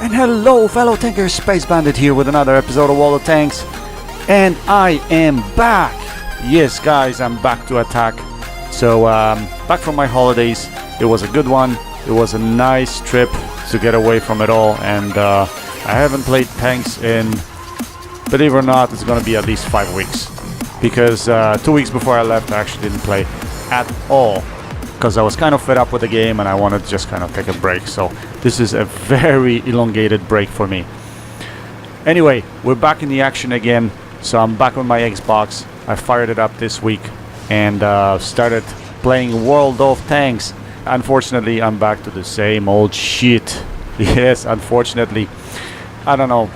And hello fellow tankers, Space Bandit here with another episode of WOT Tanks. And I am back! Yes guys, I'm back to attack. So back from my holidays. It was a good one. It was a nice trip to get away from it all. And I haven't played tanks in, believe it or not, it's gonna be at least 5 weeks. Because 2 weeks before I left I actually didn't play at all. Because I was kind of fed up with the game and I wanted to just kind of take a break. So this is a very elongated break for me. Anyway, we're back in the action again. So I'm back on my Xbox. I fired it up this week and started playing World of Tanks. Unfortunately, I'm back to the same old shit. Yes, unfortunately. I don't know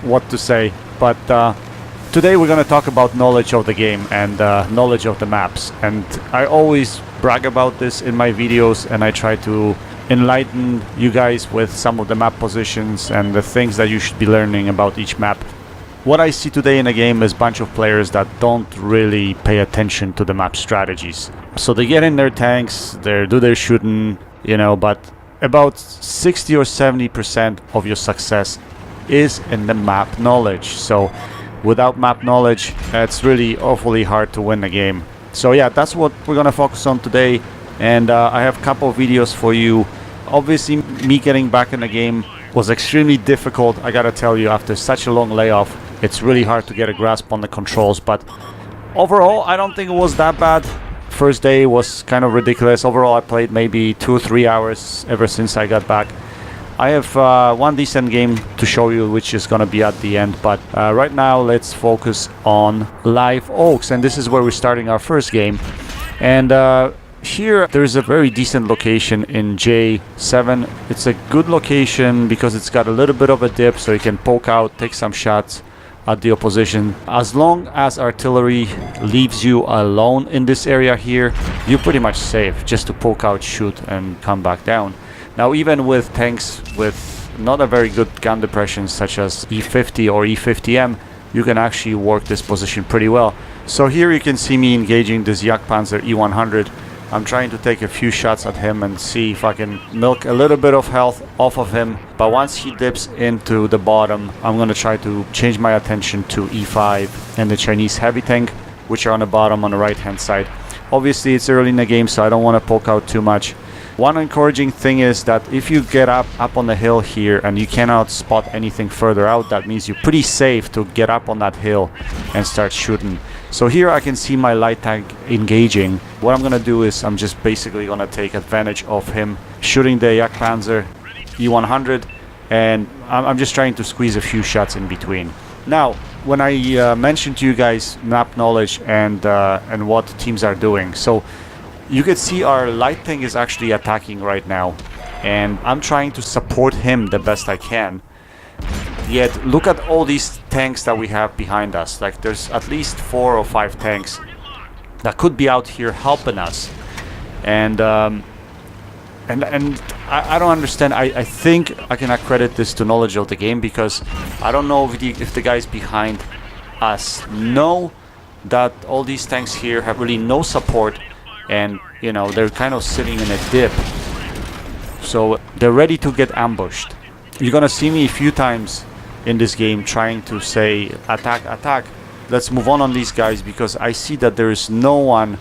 what to say. But today we're going to talk about knowledge of the game and knowledge of the maps. And I always brag about this in my videos, and I try to enlighten you guys with some of the map positions and the things that you should be learning about each map. What I see today in the game is a bunch of players that don't really pay attention to the map strategies. So they get in their tanks, they do their shooting, you know, but about 60 or 70% of your success is in the map knowledge. So without map knowledge, it's really awfully hard to win the game. So yeah, that's what we're gonna focus on today, and I have a couple of videos for you. Obviously, me getting back in the game was extremely difficult. I gotta tell you, after such a long layoff, it's really hard to get a grasp on the controls. But overall, I don't think it was that bad. First day was kind of ridiculous. Overall, I played maybe 2 or 3 hours ever since I got back. I have one decent game to show you, which is going to be at the end, but right now let's focus on Live Oaks, and this is where we're starting our first game. And here there's a very decent location in J7. It's a good location because it's got a little bit of a dip, so you can poke out, take some shots at the opposition. As long as artillery leaves you alone in this area here, you're pretty much safe just to poke out, shoot, and come back down. Now, even with tanks with not a very good gun depression, such as E50 or E50M, you can actually work this position pretty well. So here you can see me engaging this Jagdpanzer E100. I'm trying to take a few shots at him and see if I can milk a little bit of health off of him. But once he dips into the bottom, I'm going to try to change my attention to E5 and the Chinese heavy tank, which are on the bottom on the right hand side. Obviously, it's early in the game, so I don't want to poke out too much. One encouraging thing is that if you get up on the hill here and you cannot spot anything further out, that means you're pretty safe to get up on that hill and start shooting. So here I can see my light tank engaging. What I'm gonna do is I'm just basically gonna take advantage of him shooting the Jagdpanzer E100, and I'm just trying to squeeze a few shots in between. Now, when I mentioned to you guys map knowledge and what teams are doing, so you can see our light tank is actually attacking right now, and I'm trying to support him the best I can. Yet look at all these tanks that we have behind us. Like, there's at least 4 or 5 tanks that could be out here helping us, and I don't understand. I think I can accredit this to knowledge of the game, because I don't know if the guys behind us know that all these tanks here have really no support. And you know, they're kind of sitting in a dip, so they're ready to get ambushed. You're gonna see me a few times in this game trying to say attack, attack, let's move on these guys, because I see that there is no one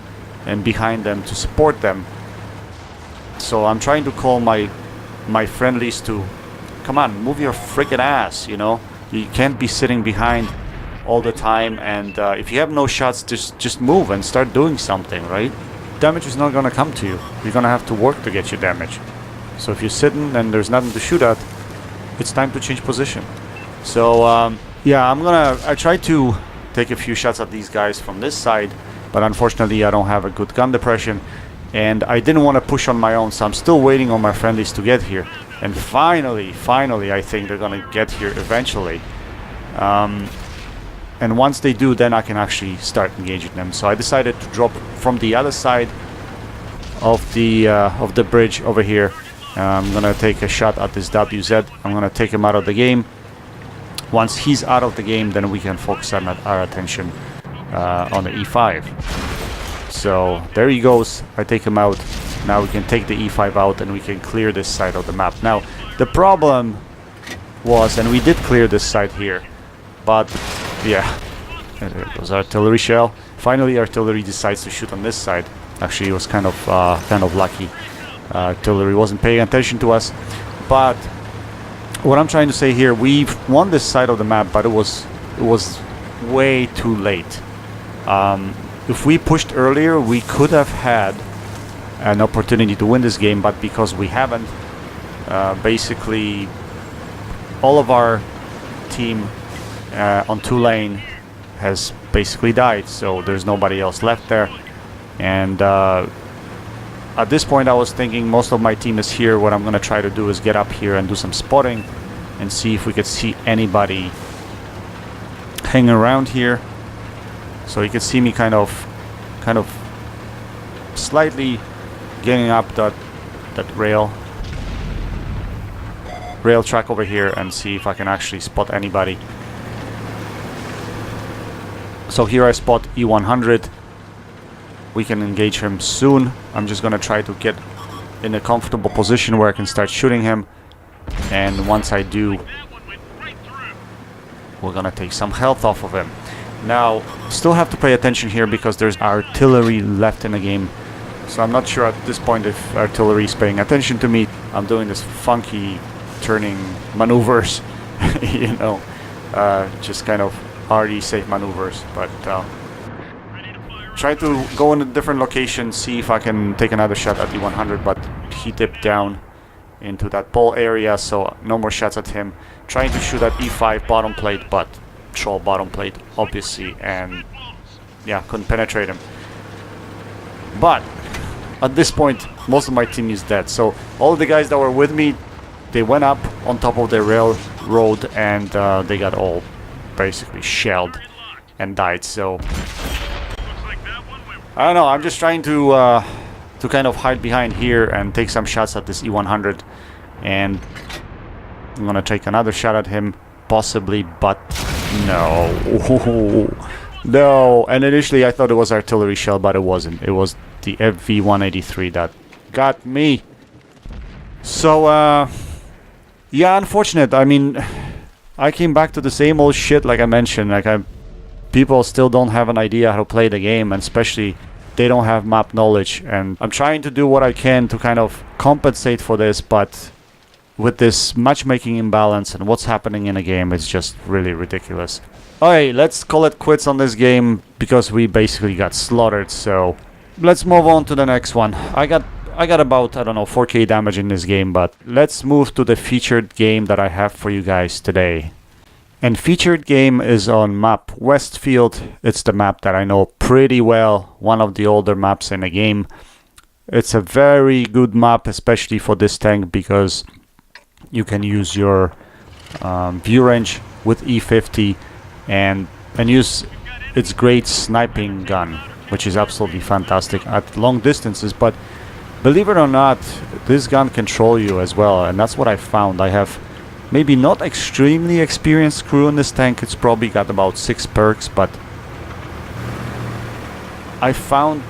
and behind them to support them. So I'm trying to call my friendlies to come on, move your freaking ass. You know, you can't be sitting behind all the time, and if you have no shots, just move and start doing something, right? Damage is not going to come to you. You're going to have to work to get your damage. So if you're sitting and there's nothing to shoot at, it's time to change position. So yeah, I tried to take a few shots at these guys from this side, but unfortunately I don't have a good gun depression, and I didn't want to push on my own, so I'm still waiting on my friendlies to get here. And finally I think they're going to get here eventually. And once they do, then I can actually start engaging them. So I decided to drop from the other side of the bridge over here. I'm gonna take a shot at this WZ. I'm gonna take him out of the game. Once he's out of the game, then we can focus our attention on the E5. So there he goes. I take him out. Now we can take the E5 out and we can clear this side of the map. Now the problem was, and we did clear this side here, but yeah, it was artillery shell. Finally, artillery decides to shoot on this side. Actually, it was kind of lucky. Artillery wasn't paying attention to us, but what I'm trying to say here, we've won this side of the map, but it was way too late. If we pushed earlier, we could have had an opportunity to win this game, but because we haven't, basically all of our team on 2-lane has basically died, so there's nobody else left there. And at this point I was thinking most of my team is here. What I'm gonna try to do is get up here and do some spotting and see if we could see anybody hanging around here. So you can see me kind of slightly getting up that rail track over here and see if I can actually spot anybody. So here I spot E100. We can engage him soon. I'm just gonna try to get in a comfortable position where I can start shooting him, and once I do, we're gonna take some health off of him. Now, still have to pay attention here because there's artillery left in the game. So I'm not sure at this point if artillery is paying attention to me. I'm doing this funky turning maneuvers, you know, just kind of already safe maneuvers, but try to go in a different location, see if I can take another shot at the 100, but he dipped down into that pole area, so no more shots at him. Trying to shoot at E5 bottom plate, but troll bottom plate obviously, and yeah, couldn't penetrate him. But at this point most of my team is dead, so all the guys that were with me, they went up on top of the railroad and they got all basically shelled and died. So I don't know, I'm just trying to kind of hide behind here and take some shots at this E100, and I'm gonna take another shot at him possibly, but no. No. And initially I thought it was artillery shell, but it wasn't. It was the FV-183 that got me. So yeah, unfortunate. I mean, I came back to the same old shit like I mentioned. Like, people still don't have an idea how to play the game, and especially they don't have map knowledge, and I'm trying to do what I can to kind of compensate for this, but with this matchmaking imbalance and what's happening in the game, it's just really ridiculous. Alright, let's call it quits on this game because we basically got slaughtered, so let's move on to the next one. I got about, I don't know, 4k damage in this game, but let's move to the featured game that I have for you guys today. And featured game is on map Westfield. It's the map that I know pretty well, one of the older maps in the game. It's a very good map, especially for this tank, because you can use your view range with E50 and use its great sniping gun, which is absolutely fantastic at long distances. But believe it or not, this gun can troll you as well, and that's what I found. I have maybe not extremely experienced crew in this tank. It's probably got about 6 perks, but I found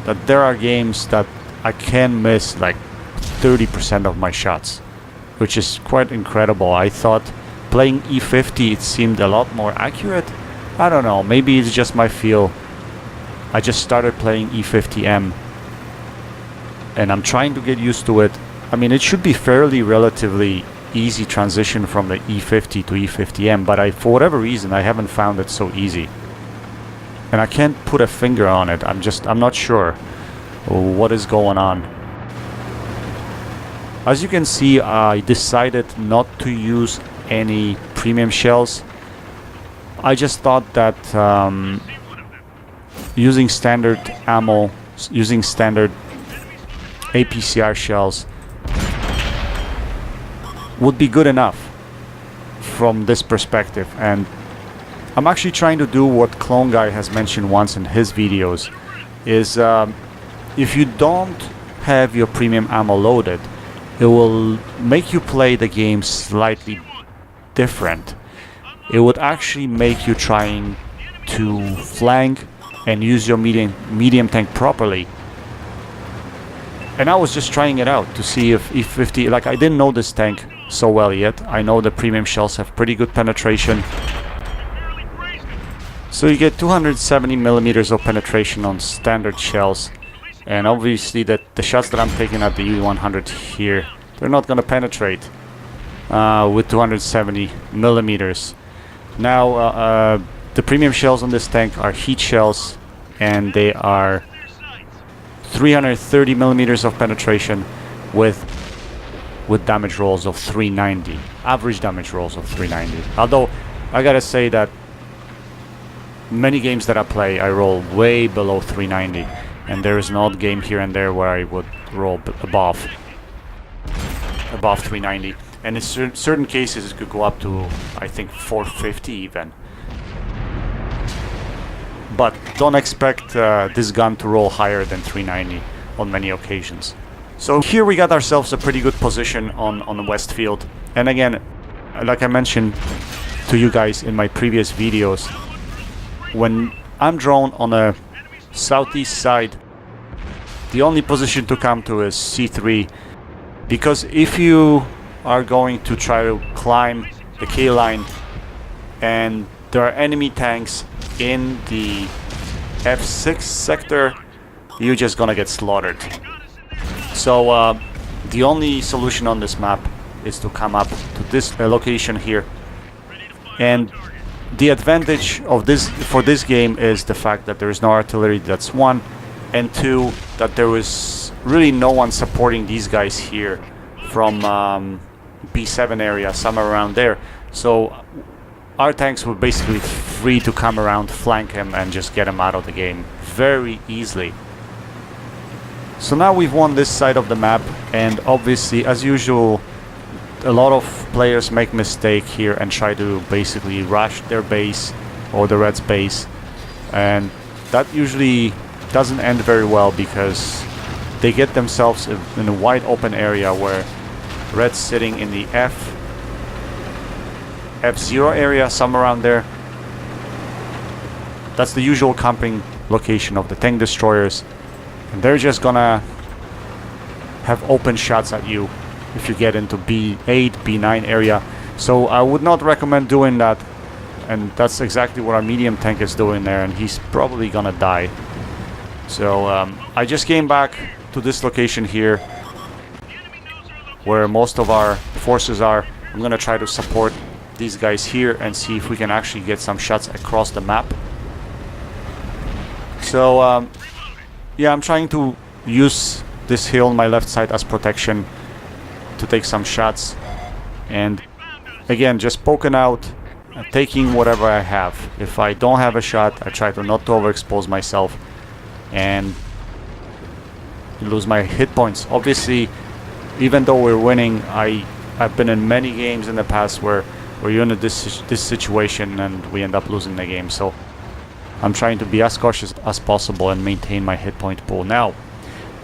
that there are games that I can miss like 30% of my shots, which is quite incredible. I thought playing E50 it seemed a lot more accurate. I don't know, maybe it's just my feel. I just started playing E50M and I'm trying to get used to it. I mean, it should be fairly relatively easy transition from the E50 to E50M, but for whatever reason I haven't found it so easy, and I can't put a finger on it. I'm not sure what is going on. As you can see, I decided not to use any premium shells. I just thought that using standard ammo, using standard APCR shells would be good enough from this perspective. And I'm actually trying to do what Clone Guy has mentioned once in his videos, is if you don't have your premium ammo loaded, it will make you play the game slightly different. It would actually make you trying to flank and use your medium tank properly And I was just trying it out to see if E50, like I didn't know this tank so well yet. I know the premium shells have pretty good penetration. So you get 270 millimeters of penetration on standard shells. And obviously the shots that I'm taking at the E100 here, they're not going to penetrate with 270 millimeters. Now the premium shells on this tank are heat shells, and they are 330 millimeters of penetration with damage rolls of 390, average damage rolls of 390. Although I gotta say that many games that I play, I roll way below 390, and there is an odd game here and there where I would roll above 390, and in certain cases it could go up to, I think, 450 even. But don't expect this gun to roll higher than 390 on many occasions. So here we got ourselves a pretty good position on the west field. And again, like I mentioned to you guys in my previous videos, when I'm drawn on a southeast side, the only position to come to is C3. Because if you are going to try to climb the K line and there are enemy tanks in the F6 sector, you're just gonna get slaughtered. So the only solution on this map is to come up to this location here. And the advantage of this for this game is the fact that there is no artillery, that's one, and two, that there is really no one supporting these guys here from B7 area, somewhere around there. So our tanks were basically free to come around, flank him, and just get him out of the game very easily. So now we've won this side of the map, and obviously, as usual, a lot of players make mistake here and try to basically rush their base or the Reds' base, and that usually doesn't end very well because they get themselves in a wide open area where Red's sitting in the F0 area, somewhere around there. That's the usual camping location of the tank destroyers, and they're just gonna have open shots at you if you get into B8, B9 area. So I would not recommend doing that, and that's exactly what our medium tank is doing there, and he's probably gonna die. So I just came back to this location here where most of our forces are. I'm gonna try to support these guys here and see if we can actually get some shots across the map. So yeah, I'm trying to use this hill on my left side as protection to take some shots, and again, just poking out, taking whatever I have. If I don't have a shot, I try to not to overexpose myself and lose my hit points. Obviously, even though we're winning, I've been in many games in the past where you're in this situation and we end up losing the game. So I'm trying to be as cautious as possible and maintain my hit point pool. Now,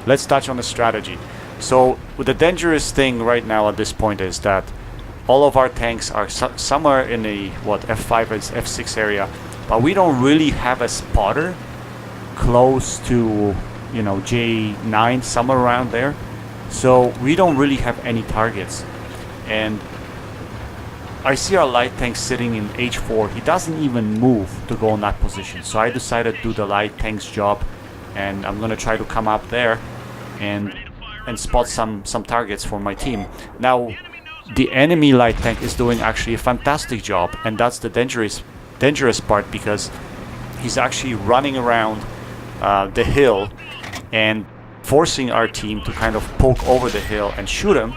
let's touch on the strategy. So the dangerous thing right now at this point is that all of our tanks are somewhere in the F5 and F6 area, but we don't really have a spotter close to, you know, J9, somewhere around there. So we don't really have any targets, and I see our light tank sitting in H4. He doesn't even move to go in that position. So I decided to do the light tank's job, and I'm gonna try to come up there and spot some targets for my team. Now, the enemy light tank is doing actually a fantastic job, and that's the dangerous part, because he's actually running around the hill and forcing our team to kind of poke over the hill and shoot him.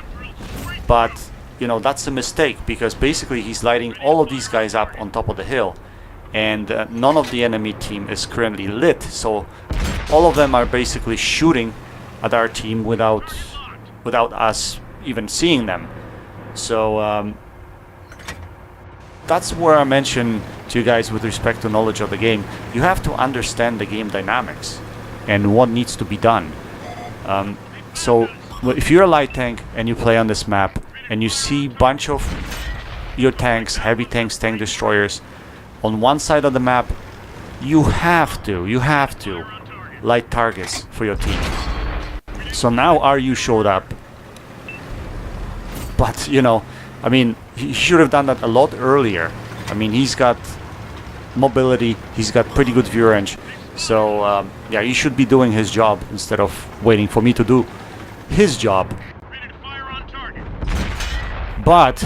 But you know, that's a mistake, because basically he's lighting all of these guys up on top of the hill, and none of the enemy team is currently lit, so all of them are basically shooting at our team without us even seeing them. So that's where I mentioned to you guys with respect to knowledge of the game, you have to understand the game dynamics and what needs to be done. So if you're a light tank and you play on this map and you see a bunch of your tanks, heavy tanks, tank destroyers on one side of the map, you have to light targets for your team. So now RU showed up. But, you know, I mean, he should have done that a lot earlier. I mean, he's got mobility, he's got pretty good view range. So, yeah, he should be doing his job instead of waiting for me to do his job. But,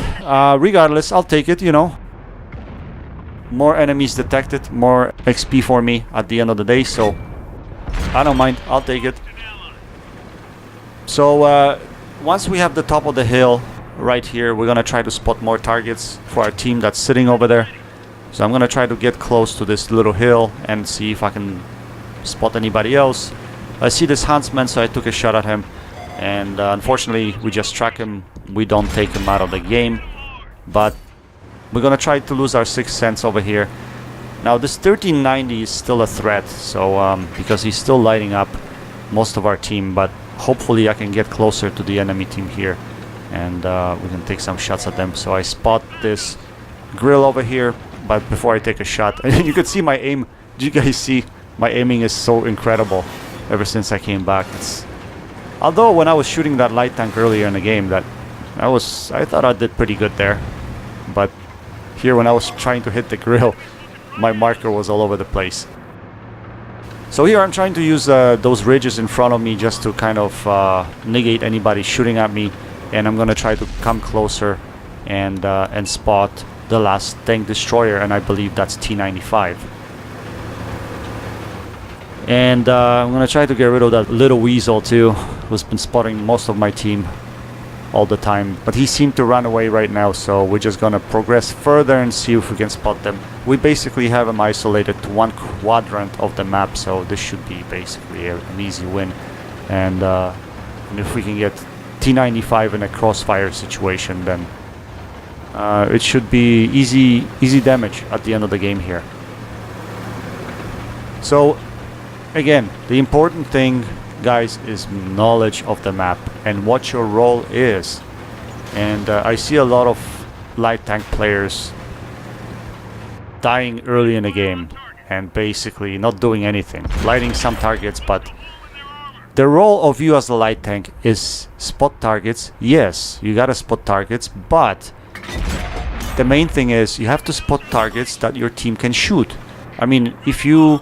regardless, I'll take it, you know. More enemies detected, more XP for me at the end of the day, so I don't mind, I'll take it. So, once we have the top of the hill right here, we're gonna try to spot more targets for our team that's sitting over there. So I'm gonna try to get close to this little hill and see if I can spot anybody else. I see this huntsman, so I took a shot at him, and unfortunately we just track him. We don't take him out of the game, but we're gonna try to lose our sixth sense over here. Now this 1390 is still a threat, so because he's still lighting up most of our team, but hopefully I can get closer to the enemy team here, and we can take some shots at them. So I spot this grill over here, but before I take a shot, you can see my aim. Do you guys see? My aiming is so incredible ever since I came back. Although when I was shooting that light tank earlier in the game, I thought I did pretty good there. But here when I was trying to hit the grill, my marker was all over the place. So here I'm trying to use those ridges in front of me just to kind of negate anybody shooting at me, and I'm gonna try to come closer and spot the last tank destroyer, and I believe that's T-95. And I'm gonna try to get rid of that little weasel too, who's been spotting most of my team all the time, but he seemed to run away right now, so we're just gonna progress further and see if we can spot them. We basically have them isolated to one quadrant of the map, so this should be basically an easy win. And if we can get T-95 in a crossfire situation, then it should be easy damage at the end of the game here. So again, the important thing, guys, is knowledge of the map and what your role is. And I see a lot of light tank players dying early in the game and basically not doing anything, lighting some targets, but the role of you as a light tank is spot targets. Yes, you gotta spot targets, but the main thing is you have to spot targets that your team can shoot. I mean, if you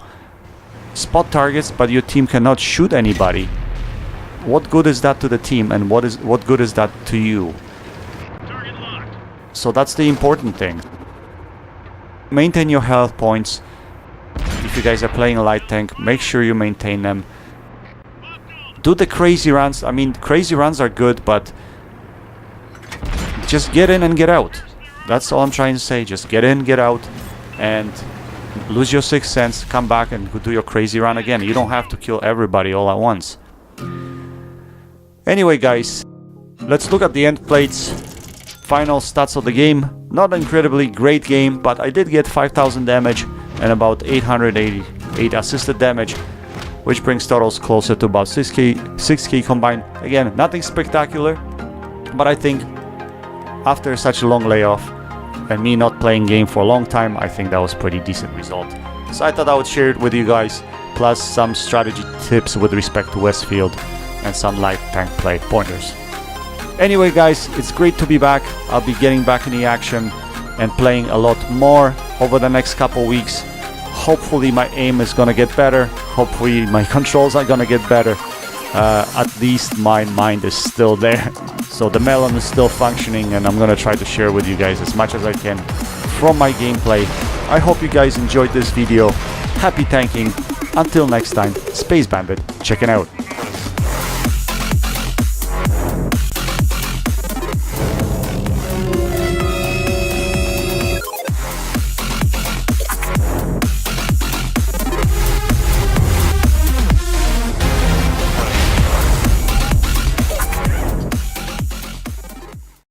spot targets but your team cannot shoot anybody, what good is that to the team, and what good is that to you? So that's the important thing. Maintain your health points. If you guys are playing a light tank, make sure you maintain them. Do the crazy runs. I mean, crazy runs are good, but just get in and get out. That's all I'm trying to say. Just get in, get out, and lose your sixth sense, come back and do your crazy run again. You don't have to kill everybody all at once. Anyway, guys, let's look at the end plates. Final stats of the game. Not an incredibly great game, but I did get 5,000 damage and about 888 assisted damage, which brings totals closer to about 6k combined. Again, nothing spectacular, but I think after such a long layoff and me not playing game for a long time, I think that was pretty decent result. So I thought I would share it with you guys, plus some strategy tips with respect to Westfield and some light tank play pointers. Anyway, guys, it's great to be back. I'll be getting back in the action and playing a lot more over the next couple weeks. Hopefully my aim is gonna get better. Hopefully my controls are gonna get better. At least my mind is still there. So the melon is still functioning, and I'm gonna try to share with you guys as much as I can from my gameplay. I hope you guys enjoyed this video. Happy tanking. Until next time, Space Bandit checking out.